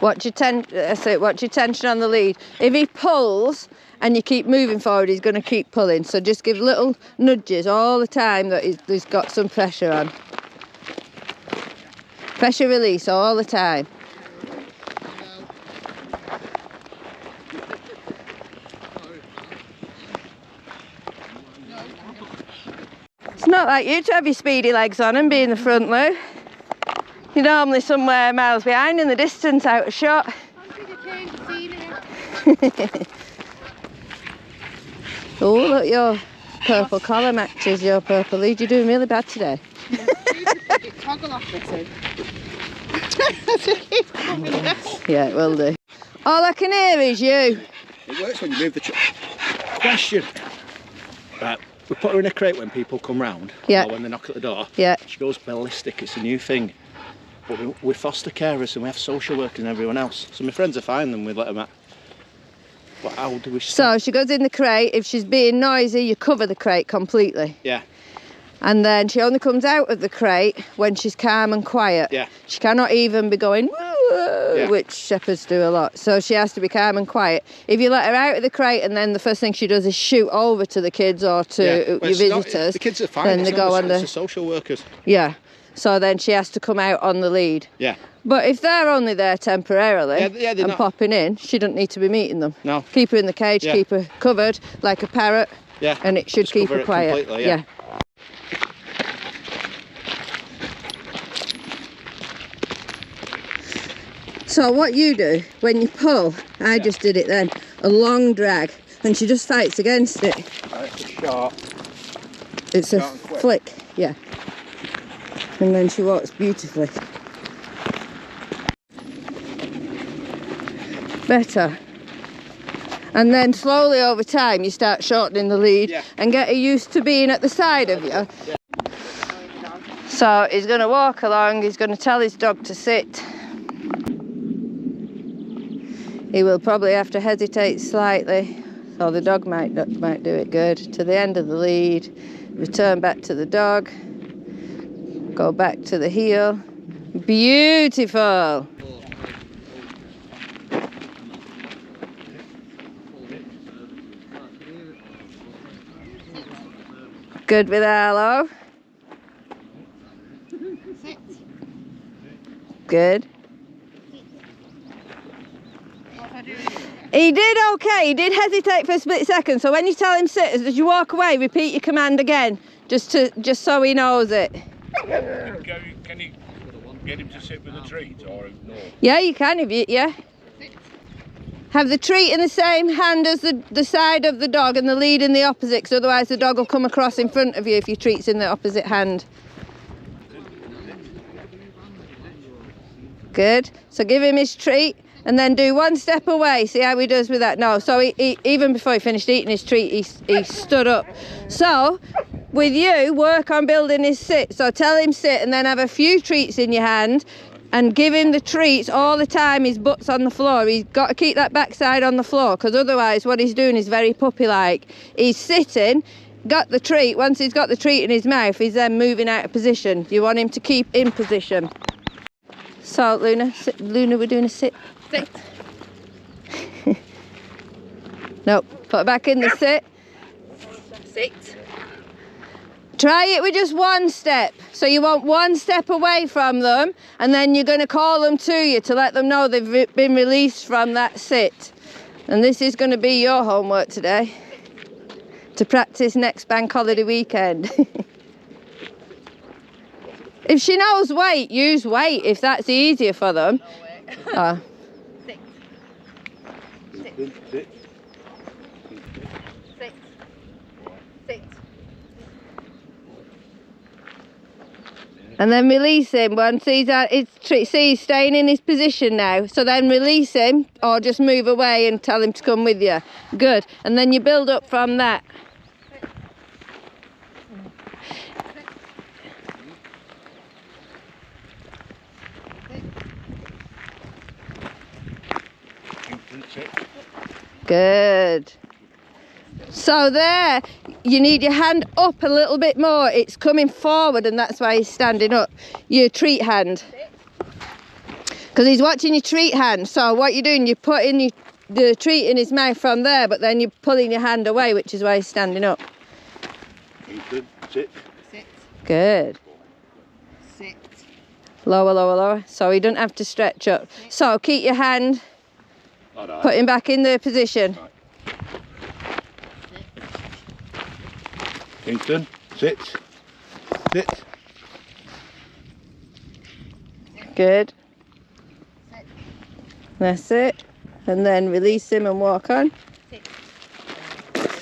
Watch your tension on the lead. If he pulls and you keep moving forward, he's going to keep pulling. So just give little nudges all the time that he's got some pressure on. Pressure release all the time. It's not like you to have your speedy legs on and be in the front, Lou. You're normally somewhere miles behind in the distance, out of shot. Oh, look, your purple collar matches your purple lead. You're doing really bad today. Yeah, it will do. All I can hear is you. It works when you move the question. Right, we put her in a crate when people come round. Yeah. Or when they knock at the door. Yeah. She goes ballistic. It's a new thing. But we're foster carers and we have social workers and everyone else. So my friends are fine and we let them out. But how do we... So she goes in the crate. If she's being noisy, you cover the crate completely. Yeah. And then she only comes out of the crate when she's calm and quiet. Yeah. She cannot even be going, yeah, which shepherds do a lot. So she has to be calm and quiet. If you let her out of the crate and then the first thing she does is shoot over to the kids or to your visitors, the kids are fine. Then they go on the social workers. Yeah. So then she has to come out on the lead. Yeah. But if they're only there temporarily and not popping in, she doesn't need to be meeting them. No. Keep her in the cage, keep her covered like a parrot. Yeah. And it should keep her quiet. Yeah. So what you do when you pull, I just did it then, a long drag, and she just fights against it. It's short. It's a flick, yeah. And then she walks beautifully. Better. And then slowly over time you start shortening the lead and get her used to being at the side of you. Yeah. So he's going to walk along, he's going to tell his dog to sit. He will probably have to hesitate slightly, so the dog might do it good. To the end of the lead, return back to the dog, go back to the heel. Beautiful. Good with Arlo. Good. He did okay. He did hesitate for a split second. So when you tell him sit, as you walk away, repeat your command again, just so he knows it. Can you get him to sit with a treat or no? Yeah, you can if you have the treat in the same hand as the side of the dog and the lead in the opposite, because otherwise the dog will come across in front of you if your treat's in the opposite hand. Good. So give him his treat. And then do one step away. See how he does with that? No, so he even before he finished eating his treat, he stood up. So, with you, work on building his sit. So tell him sit and then have a few treats in your hand and give him the treats all the time his butt's on the floor. He's got to keep that backside on the floor, because otherwise what he's doing is very puppy-like. He's sitting, got the treat. Once he's got the treat in his mouth, he's then moving out of position. You want him to keep in position. So, Luna, we're doing a sit. Sit. No, put it back in the sit. Sit. Try it with just one step. So you want one step away from them, and then you're going to call them to you to let them know they've been released from that sit. And this is going to be your homework today, to practice next bank holiday weekend. If she knows weight, use weight if that's easier for them. Oh. Sit. Sit. Sit. Sit. And then release him once he's he's staying in his position now. So then release him or just move away and tell him to come with you. Good. And then you build up from that. Good. So there, you need your hand up a little bit more. It's coming forward and that's why he's standing up. Your treat hand. Because he's watching your treat hand. So what you're doing, you're putting the treat in his mouth from there, but then you're pulling your hand away, which is why he's standing up. Good. Sit. Sit. Good. Sit. Lower, lower, lower. So he doesn't have to stretch up. So keep your hand, All right. put him back in the position. Kingston, sit. Sit. Good. That's it. And then release him and walk on.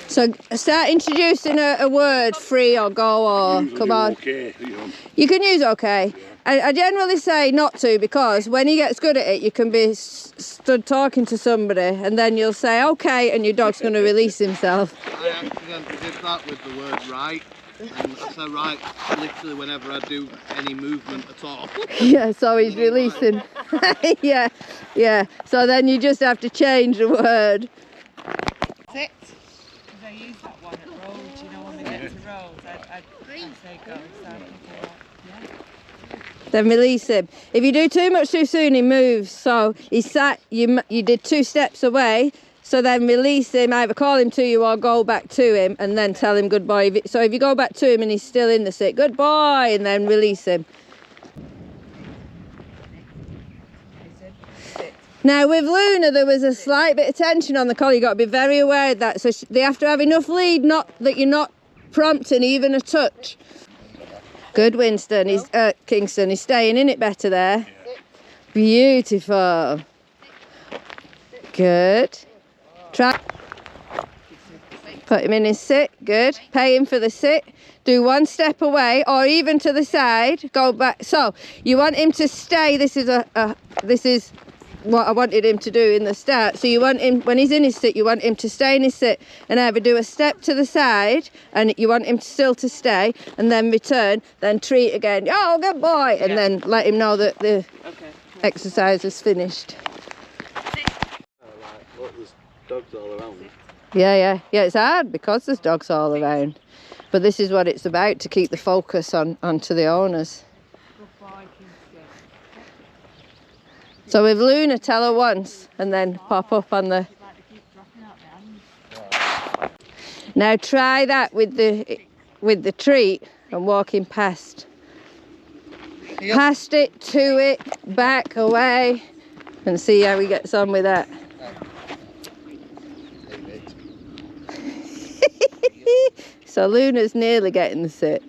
So start introducing a word, free or go or come on. Okay, you know. You can use okay. I generally say not to, because when he gets good at it, you can be stood talking to somebody and then you'll say okay and your dog's going to release himself. I accidentally did that with the word right, and I said right literally whenever I do any movement at all. Yeah, so he's releasing. Yeah, yeah. So then you just have to change the word. Sit. Because I use that one at roads, you know, when we get to roads, I'd say go. So yeah. Then release him. If you do too much too soon, he moves. So he sat, you did 2 steps away. So then release him, either call him to you or go back to him and then tell him good boy. So if you go back to him and he's still in the sit, good boy, and then release him. Now with Luna, there was a slight bit of tension on the collar. You've got to be very aware of that. So they have to have enough lead, not that you're not prompting even a touch. Good, Winston. He's Kingston. He's staying in it better there. Beautiful. Good. Try. Put him in his sit. Good. Pay him for the sit. Do 1 step away or even to the side. Go back. So you want him to stay. This is this is what I wanted him to do in the start. So you want him, when he's in his sit, you want him to stay in his sit and either do a step to the side, and you want him still to stay, and then return, then treat again. Oh, good boy. And then let him know that the exercise is finished. Look, there's dogs all around. Yeah, it's hard because there's dogs all around. But this is what it's about, to keep the focus onto the owners. So with Luna, tell her once and then pop up on the... Now try that with the treat and walking past. Yep. Past it, to it, back, away, and see how he gets on with that. So Luna's nearly getting the sit.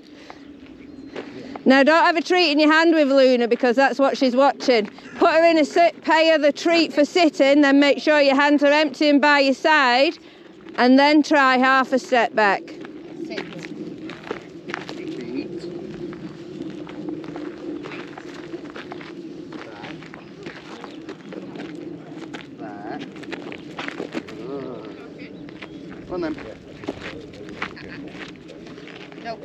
Now don't have a treat in your hand with Luna, because that's what she's watching. Put her in a sit, pay her the treat for sitting, then make sure your hands are empty and by your side, and then try half a step back. Sit. Come on then. No.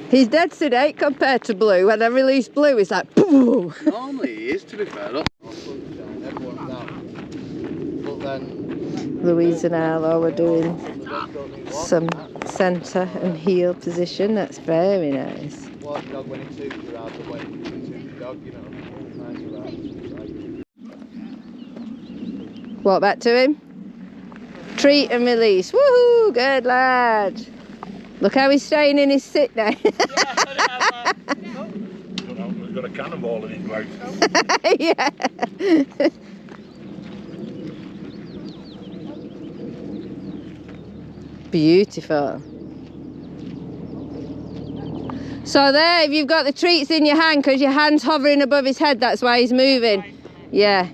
He's dead sedate compared to Blue. When I release Blue, he's like, boom. Normally he is, to be fair. Look. Everyone's out. But then Louise and Arlo are doing some centre and heel position. That's very nice. watch dog when it suits you rather than when it doesn't suit the dog, you know. Nice. Walk back to him. Treat and release. Woohoo! Good lad. Look how he's staying in his sit now. We've got a cannonball in his mouth. Yeah. Beautiful. So there, if you've got the treats in your hand, because your hand's hovering above his head, that's why he's moving. Yeah.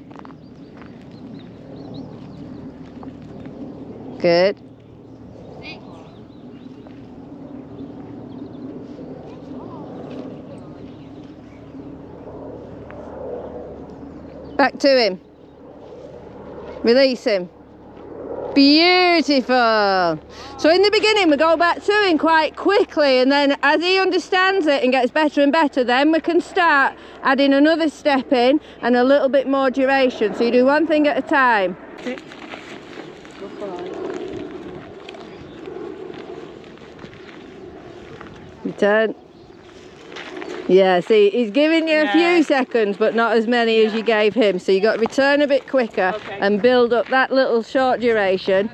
Good. Back to him. Release him. Beautiful. So in the beginning we go back to him quite quickly, and then as he understands it and gets better and better, then we can start adding another step in and a little bit more duration. So you do one thing at a time. Return. Yeah, see, he's giving you a Yeah. few seconds, but not as many as you gave him. So you got to return a bit quicker Okay. and build up that little short duration,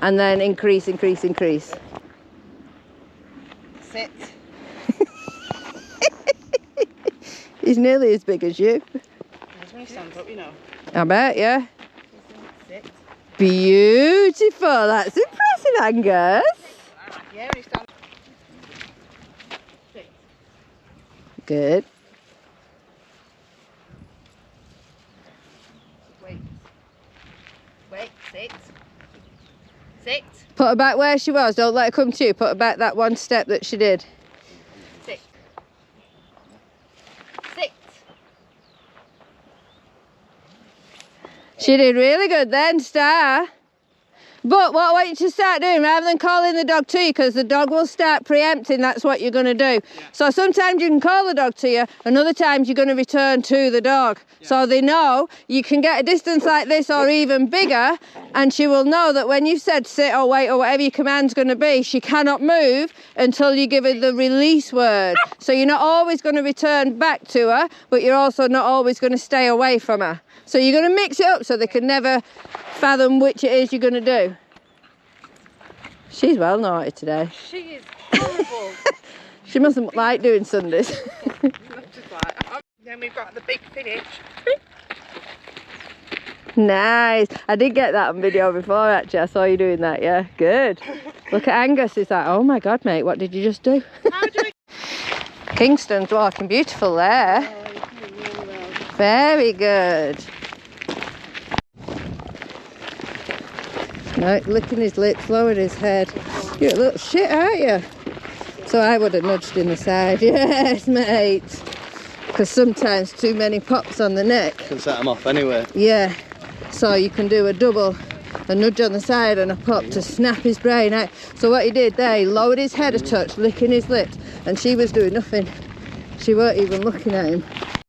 and then increase, increase, increase. Sit. He's nearly as big as you. That's when he stands up, you know. I bet, yeah. Sit. Beautiful. That's impressive, Angus. Yeah, when he stands. Sit. Good. Wait. Wait. Sit. Sit. Put her back where she was. Don't let her come to you. Put her back that one step that she did. Sit. Sit. She did really good then, Star. But what I want you to start doing, rather than calling the dog to you, because the dog will start preempting, that's what you're going to do. So sometimes you can call the dog to you, and other times you're going to return to the dog. So they know you can get a distance like this or even bigger, and she will know that when you've said sit or wait or whatever your command's going to be, she cannot move until you give her the release word. So you're not always going to return back to her, but you're also not always going to stay away from her. So you're going to mix it up so they can never fathom which it is you're going to do. She's well naughty today. She is horrible. She mustn't like doing Sundays. Just like, then we've got the big finish. Nice. I did get that on video before, actually. I saw you doing that, yeah. Good. Look at Angus. He's like, oh my God, mate, what did you just do? How do we... Kingston's walking beautiful there. Very good. No, licking his lips, lowered his head. You're a little shit, aren't you? So I would have nudged in the side. Yes, mate. Because sometimes too many pops on the neck. Can set them off anyway. Yeah. So you can do a double, a nudge on the side and a pop to snap his brain out. So what he did there, he lowered his head a touch, licking his lips, and she was doing nothing. She weren't even looking at him.